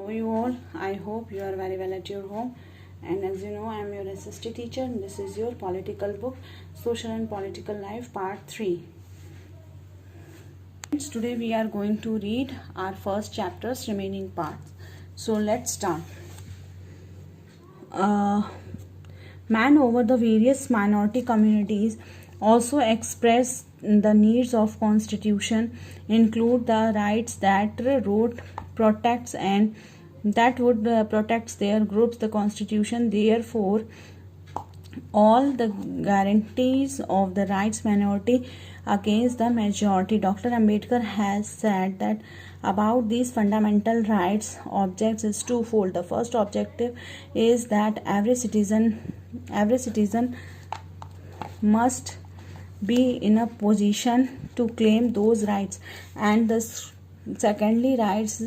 How are you all? I hope you are very well at your home. And as you know, I am your assistant teacher, and this is your political book, Social and Political Life, Part 3. Today we are going to read our first chapter's remaining parts. So let's start. Man over the various minority communities also express the needs of constitution, include the rights that wrote protects and that would protects their groups. The constitution therefore all the guarantees of the rights minority against the majority. Dr. Ambedkar has said that about these fundamental rights objects is twofold. The first objective is that every citizen must be in a position to claim those rights, and the secondly, rights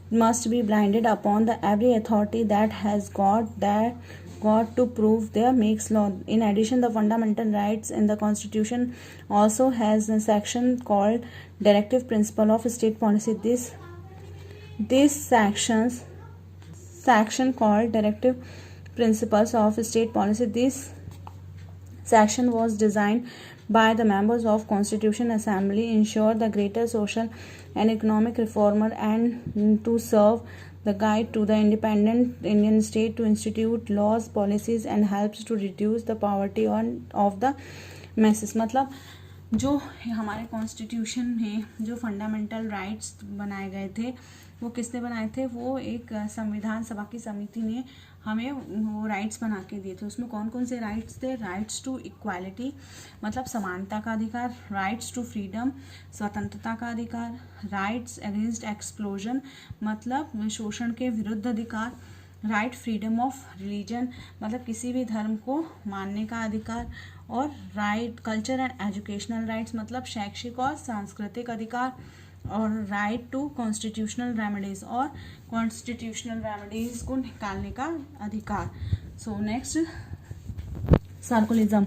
must be blinded upon the every authority that has got to prove their makes law. In addition, the fundamental rights in the constitution also has a section called directive principle of state policy. This section called directive principles of state policy. This section was designed by the members of Constitution Assembly ensure the greater social and economic reformer and to serve the guide to the independent Indian state to institute laws, policies and helps to reduce the poverty of the masses. मतलब जो हमारे constitution में जो fundamental rights बनाए गए थे वो किसने बनाए थे? वो एक संविधान सभा की समिति ने हमें वो राइट्स बना के दिए थे. उसमें कौन कौन से राइट्स थे? राइट्स टू इक्वालिटी मतलब समानता का अधिकार, राइट्स टू फ्रीडम स्वतंत्रता का अधिकार, राइट्स अगेंस्ट एक्सप्लोजन मतलब शोषण के विरुद्ध अधिकार, राइट फ्रीडम ऑफ रिलीजन मतलब किसी भी धर्म को मानने का अधिकार, और right culture and educational rights मतलब शैक्षिक और सांस्कृतिक अधिकार, और राइट टू कॉन्स्टिट्यूशनल रेमेडीज और कॉन्स्टिट्यूशनल रेमेडीज को निकालने का अधिकार. So next, secularism.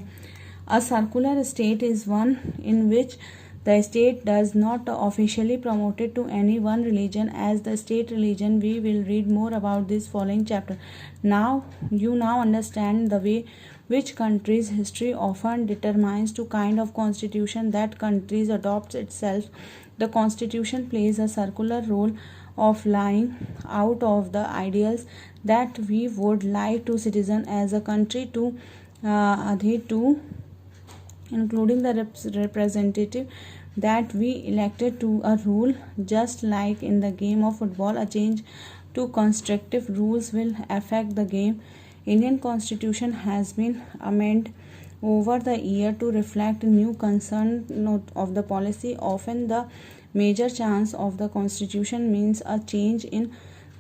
A secular state is one in which the state does not officially promote it to any one religion as the state religion. We will read more about this following chapter. You understand the way which country's history often determines the kind of constitution that countries adopts itself. The constitution plays a circular role of laying out of the ideals that we would like to citizen as a country to adhere to, including the representative that we elected to a rule. Just like in the game of football, a change to constructive rules will affect the game. Indian constitution has been amended over the year to reflect new concern of the policy. Often the major change of the constitution means a change in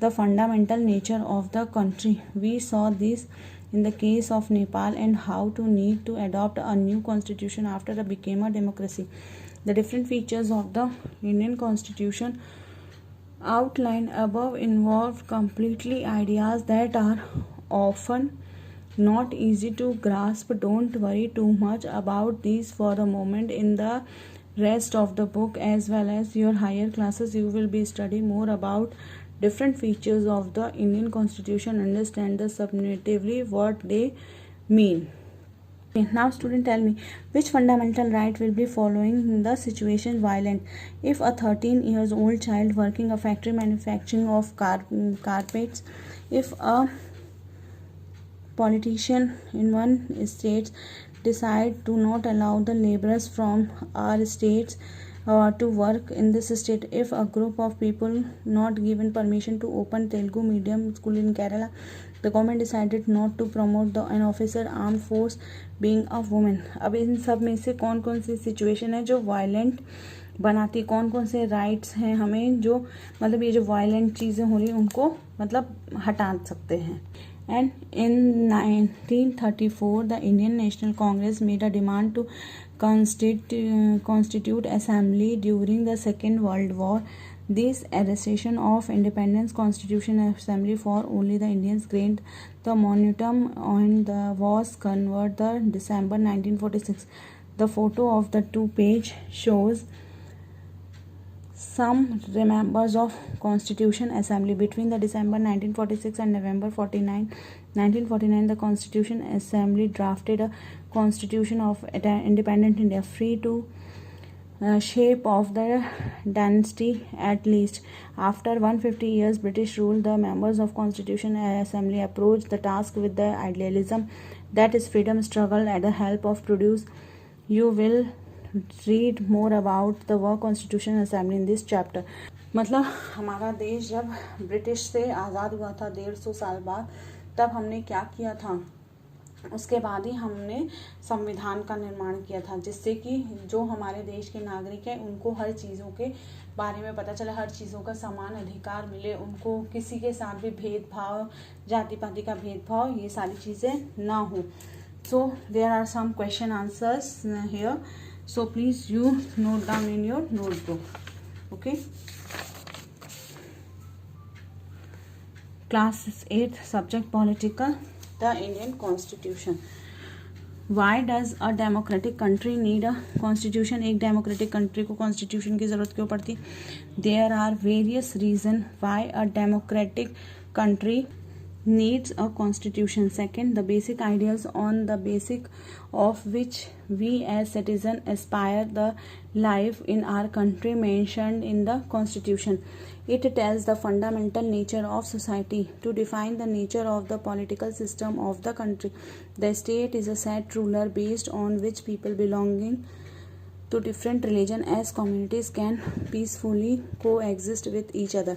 the fundamental nature of the country. We saw this in the case of Nepal and how to need to adopt a new constitution after it became a democracy. The different features of the Indian constitution outlined above involve completely ideas that are often not easy to grasp. Don't worry too much about these for the moment. In the rest of the book as well as your higher classes, you will be studying more about different features of the Indian constitution, understand the substantively what they mean. Okay, now student, tell me which fundamental right will be following in the situation violent. If a 13 years old child working a factory manufacturing of carpets, if a politician in one state decide to not allow the laborers from our states to work in this state, if a group of people not given permission to open Telugu medium school in Kerala, the government decided not to promote an officer armed force being a woman. अब इन सब में से कौन कौन सी situation है जो violent बनाती, कौन कौन से राइट्स हैं हमें जो मतलब ये जो वायलेंट चीज़ें हो रही उनको मतलब हटा सकते हैं. And in 1934, the Indian National Congress made a demand to constitute assembly during the Second World War. This arrestation of independence constitution assembly for only the Indians gained the momentum and was convened December 1946. The photo of the 2 page shows some members of Constitution Assembly between the December 1946 and November 1949, the Constitution Assembly drafted a constitution of independent India, free to shape of the dynasty at least. After 150 years British rule, the members of Constitution Assembly approached the task with the idealism that is freedom struggle at the help of produce. You will read more about the work Constitution Assembly in this chapter. मतलब हमारा देश जब British से आज़ाद हुआ था 150 साल बाद, तब हमने क्या किया था, उसके बाद ही हमने संविधान का निर्माण किया था, जिससे कि जो हमारे देश के नागरिक हैं उनको हर चीज़ों के बारे में पता चला, हर चीज़ों का समान अधिकार मिले, उनको किसी के साथ भी भेदभाव, जाति पाति का भेदभाव, ये सारी चीज़ें ना हो. So there are some question answers here, so please you note down in your notebook. Okay. Class 8th subject political, the Indian Constitution. Why does a democratic country need a constitution? एक democratic country को constitution की ज़रूरत क्यों पड़ती? There are various reasons why a democratic country needs a constitution. Second, the basic ideals on the basis of which we as citizens aspire the life in our country mentioned in the constitution. It tells the fundamental nature of society. To define the nature of the political system of the country, the state is a set ruler based on which people belonging to different religion as communities can peacefully coexist with each other.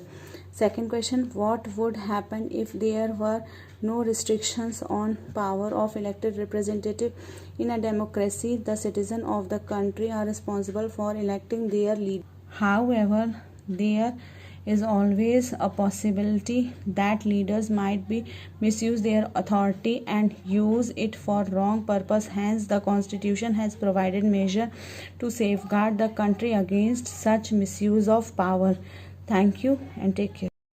Second question, what would happen if there were no restrictions on power of elected representative? In a democracy, the citizens of the country are responsible for electing their leader. However, there is always a possibility that leaders might be misuse their authority and use it for wrong purpose. Hence, the Constitution has provided measures to safeguard the country against such misuse of power. Thank you and take care.